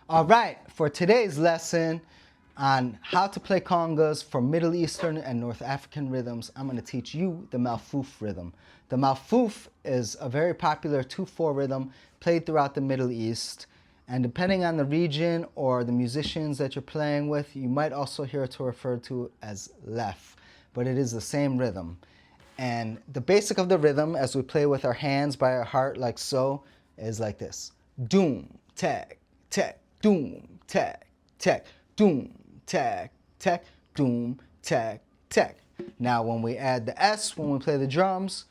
All right, for today's lesson on how to play congas for Middle Eastern and North African rhythms, I'm going to teach you the Malfouf rhythm. The Malfouf is a very popular 2/4 rhythm played throughout the Middle East. And depending on the region or the musicians that you're playing with, you might also hear it referred to as lef, but it is the same rhythm. And the basic of the rhythm, as we play with our hands by our heart like so, is like this. Doom, tag, tag, doom, tag, tag, doom, tag, tag, doom, tag, tag. Now when we add the S, when we play the drums,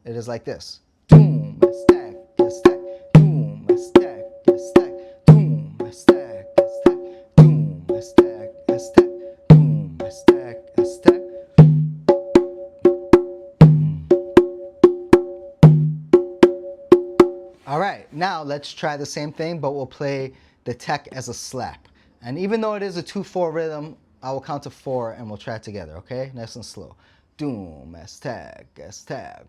it is like this. Doom, stack, stack, doom, stack, stack, doom, stack, stack, doom, stack, stack, doom, stack, stack. All right, now let's try the same thing, but we'll play the tech as a slap. And even though it is a 2/4 rhythm, I will count to 4 and we'll try it together, okay? Nice and slow. Doom, tag,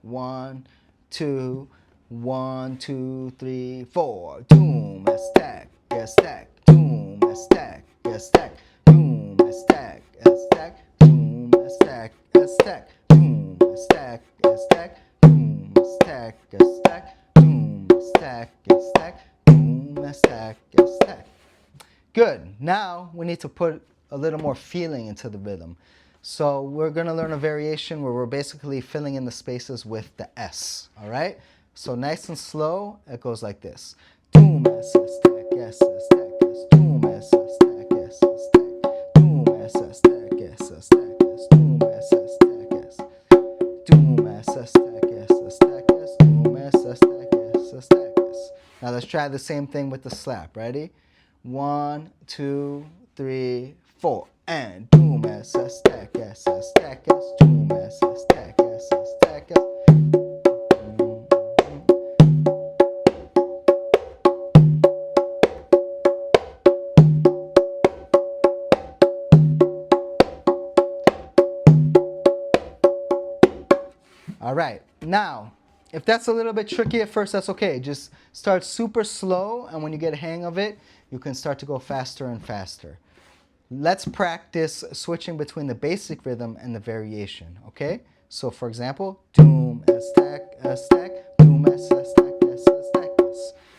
1, 2, 1, 2, 3, 4. Doom, tag, doom, tag, doom, tag, doom, tag, doom, stack, doom, stack, doom, stack, boom, stack. Good. Now we need to put a little more feeling into the rhythm. So we're going to learn a variation where we're basically filling in the spaces with the S. All right? So nice and slow, it goes like this. Doom, stack, stack, doom, stack, stack, doom, stack, stack, doom, stack, doom, stack. Now let's try the same thing with the slap. Ready? 1, 2, 3, 4. And doom, stack, stack, doom, stack, stack. All right, now, if that's a little bit tricky at first, that's okay. Just start super slow, and when you get a hang of it, you can start to go faster and faster. Let's practice switching between the basic rhythm and the variation, okay? So for example, doom, stack, doom, stack.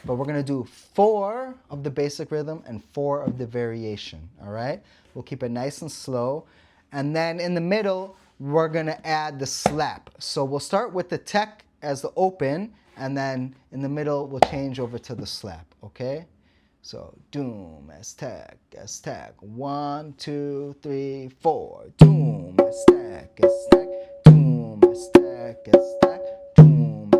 But we're gonna do 4 of the basic rhythm and 4 of the variation, all right? We'll keep it nice and slow. And then in the middle, we're gonna add the slap. So we'll start with the tech as the open, and then in the middle, we'll change over to the slap, okay? So doom, stack, 1, 2, 3, 4. Doom, stack, doom, stack, doom, stack, doom, stack, doom,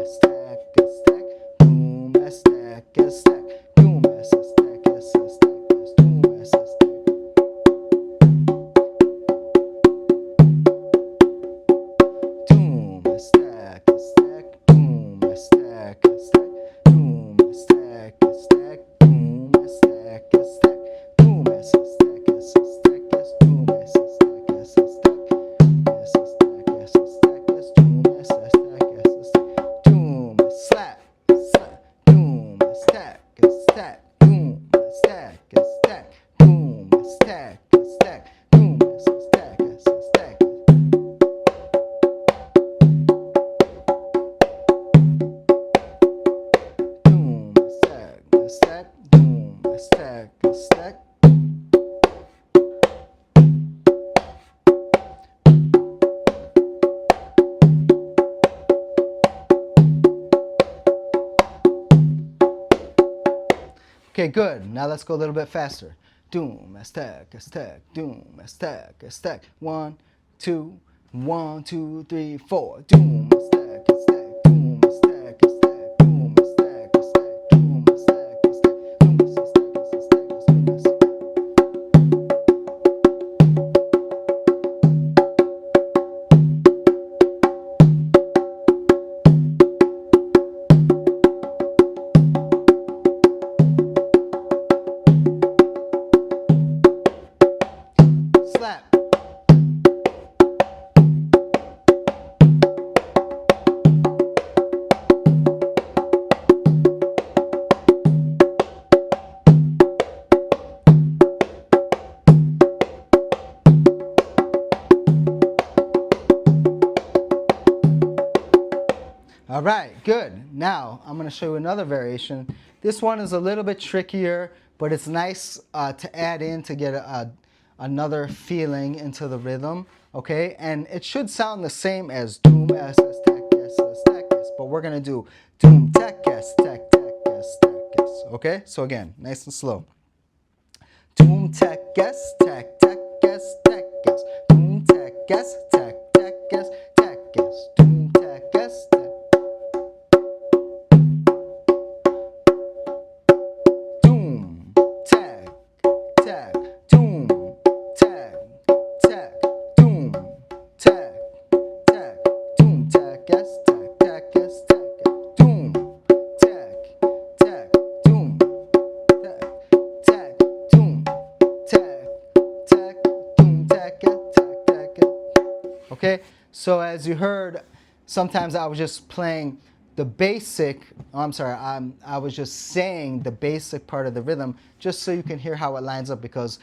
Okay, good. Now let's go a little bit faster. Doom, stack, doom, stack. 1, 2, 1, 2, 3, 4. Doom, stack, doom, stack, doom, stack, doom, stack, doom, stack. Slap. Good. Now I'm going to show you another variation. This one is a little bit trickier, but it's nice to add in to get another feeling into the rhythm. Okay, and it should sound the same as doom s s tac s s tac s, but we're going to do doom tac s tac tac s tac s. Okay, so again, nice and slow. Doom tac s tac tac s tac s. Doom tac s tac tac s tac s. Doom tac s tac. Doom tac tac. Doom tac tac. Doom tac tac. Doom tac s tac tac s tac s. Doom tac tac. Doom tac tac. Doom tac tac. Doom tac tac tac. Okay, so as you heard, sometimes I was just playing the basic, I was just saying the basic part of the rhythm just so you can hear how it lines up, because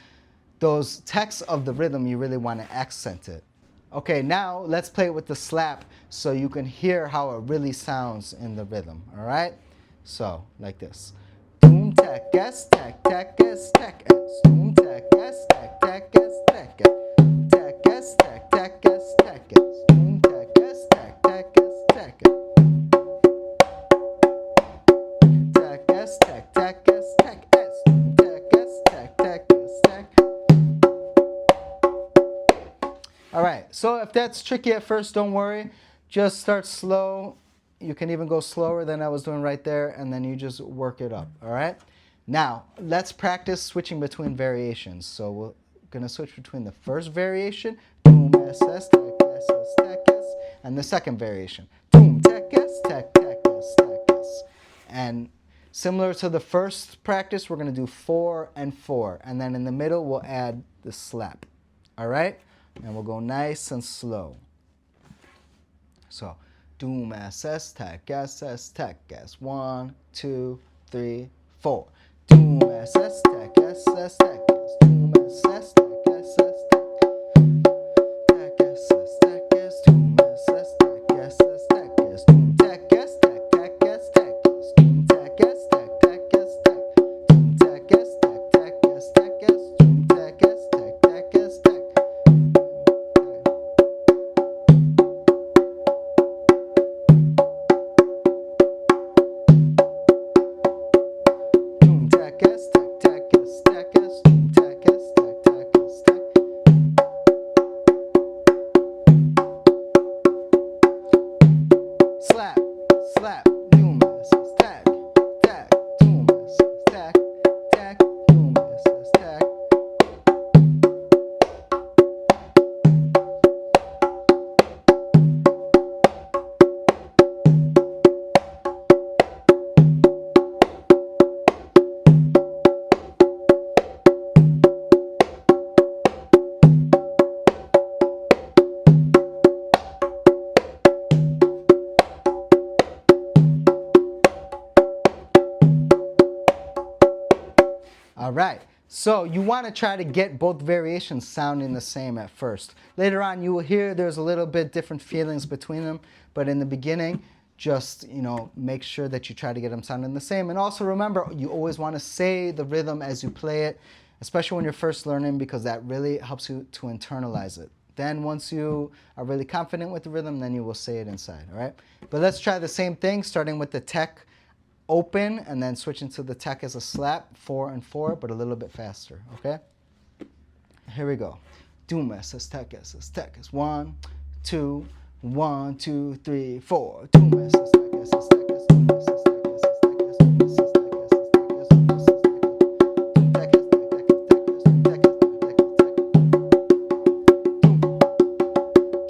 those texts of the rhythm, you really want to accent it. Okay, now let's play it with the slap so you can hear how it really sounds in the rhythm, all right? So, like this. Doom tac s tac tac s tac s. Doom tac s tac tac s tac s. Tac s tac tac s tac s. Doom tac s tac tac s tac s. Tac s tac tac s tac s. Tac s tac tac s tac. All right, so if that's tricky at first, don't worry. Just start slow. You can even go slower than I was doing right there, and then you just work it up, all right? Now, let's practice switching between variations. So we're going to switch between the first variation, doom s s tac s s tac s, and the second variation, doom tac s tac tac s tac s. And similar to the first practice, we're going to do 4 and 4, and then in the middle we'll add the slap, all right? And we'll go nice and slow. So, doom s s tac s s tac s. 1, 2, 3, 4. Doom s s tac s s tac s. Doom s s tac s s tac s tac s. Doom s s tac s s tac s. Doom tac s tac tac s tac s. Doom tac s tac tac s tac. Doom tac s tac tac s tac s. Doom tac s tac tac s tac. Slap, slap, doom s s tac, tac, doom s s tac, tac, doom s s tac. All right, so you want to try to get both variations sounding the same at first. Later on, you will hear there's a little bit different feelings between them, but in the beginning, just, make sure that you try to get them sounding the same. And also remember, you always want to say the rhythm as you play it, especially when you're first learning, because that really helps you to internalize it. Then once you are really confident with the rhythm, then you will say it inside, all right? But let's try the same thing, starting with the tech open and then switching to the tech as a slap, 4 and 4, but a little bit faster, okay? Here we go. Doom s s tech s s tech s. 1, 2, 1, 2, 3, 4. Doom s s tech s s tech s. Doom s s tech s s tech s. Doom s s tech s s tech s. Doom s s tech s doom tech s tech tech tech doom tech s tech tech tech.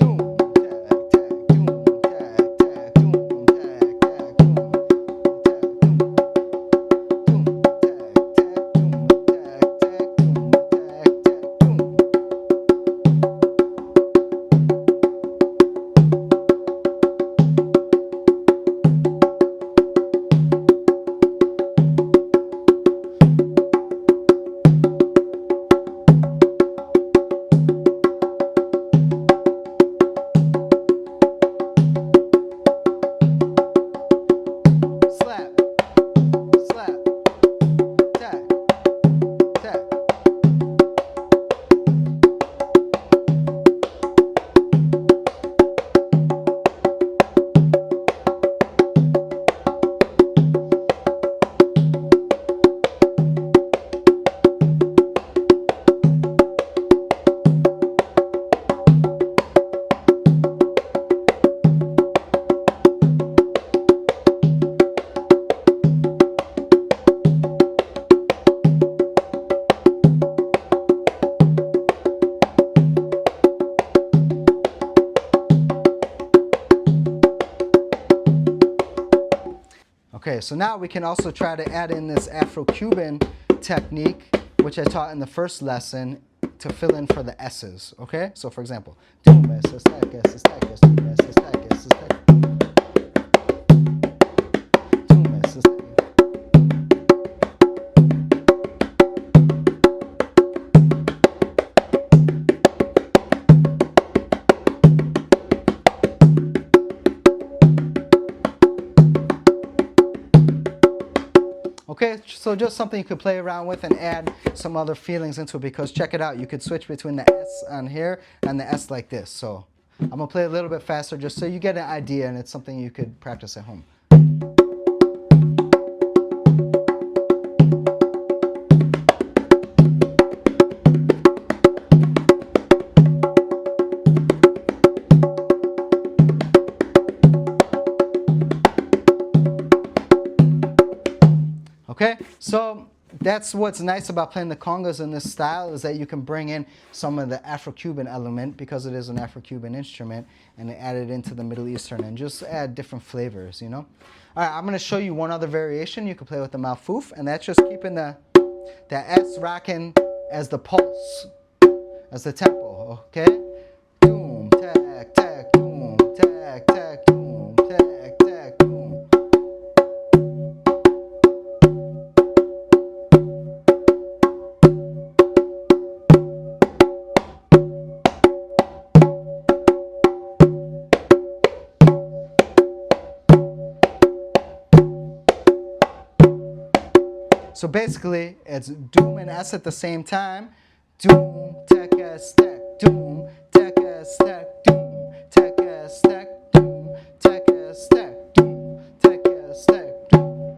Doom tac tac doom tac tac doom tac tac doom. Okay, so now we can also try to add in this Afro-Cuban technique, which I taught in the first lesson, to fill in for the S's, okay? So for example, okay, so just something you could play around with and add some other feelings into it, because check it out, you could switch between the S on here and the S like this. So I'm gonna play a little bit faster just so you get an idea, and it's something you could practice at home. Okay, so that's what's nice about playing the congas in this style, is that you can bring in some of the Afro-Cuban element, because it is an Afro-Cuban instrument, and add it into the Middle Eastern and just add different flavors, you know? All right, I'm going to show you one other variation you can play with the Malfouf, and that's just keeping the S rocking as the pulse, as the tempo, okay? Doom, tack, tack, doom, tack, tack, doom, tack, tack, doom. So basically, it's doom and S at the same time. Doom, tack, S, tack, doom, tack, S, tack, doom, tack, S, tack, doom, tack, S, tack, doom, tack, S, tack, doom.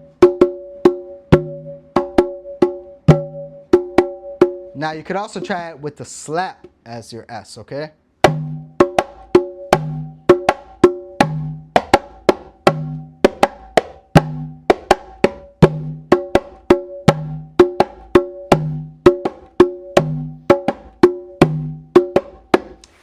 Now you could also try it with the slap as your S, okay?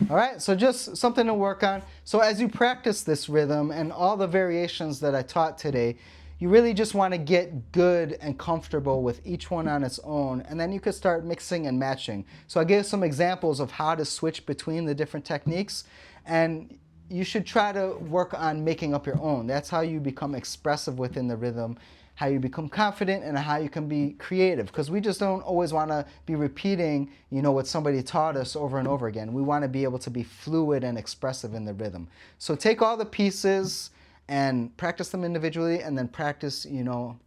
All right, so just something to work on. So as you practice this rhythm and all the variations that I taught today, you really just want to get good and comfortable with each one on its own, and then you could start mixing and matching. So I gave some examples of how to switch between the different techniques, and you should try to work on making up your own. That's how you become expressive within the rhythm, how you become confident, and how you can be creative, because we just don't always want to be repeating, you know, what somebody taught us over and over again. We want to be able to be fluid and expressive in the rhythm. So take all the pieces and practice them individually, and then practice, you know,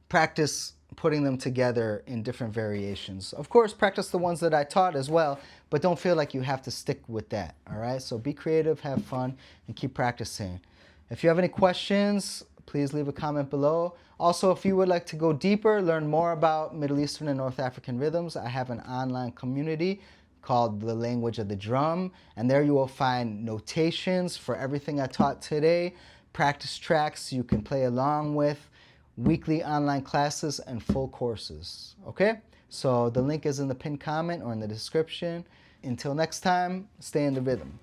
practice putting them together in different variations. Of course, practice the ones that I taught as well, but don't feel like you have to stick with that, all right? So be creative, have fun, and keep practicing. If you have any questions, please leave a comment below. Also, if you would like to go deeper, learn more about Middle Eastern and North African rhythms, I have an online community called The Language of the Drum, and there you will find notations for everything I taught today, practice tracks you can play along with, weekly online classes, and full courses. Okay? So the link is in the pinned comment or in the description. Until next time, stay in the rhythm.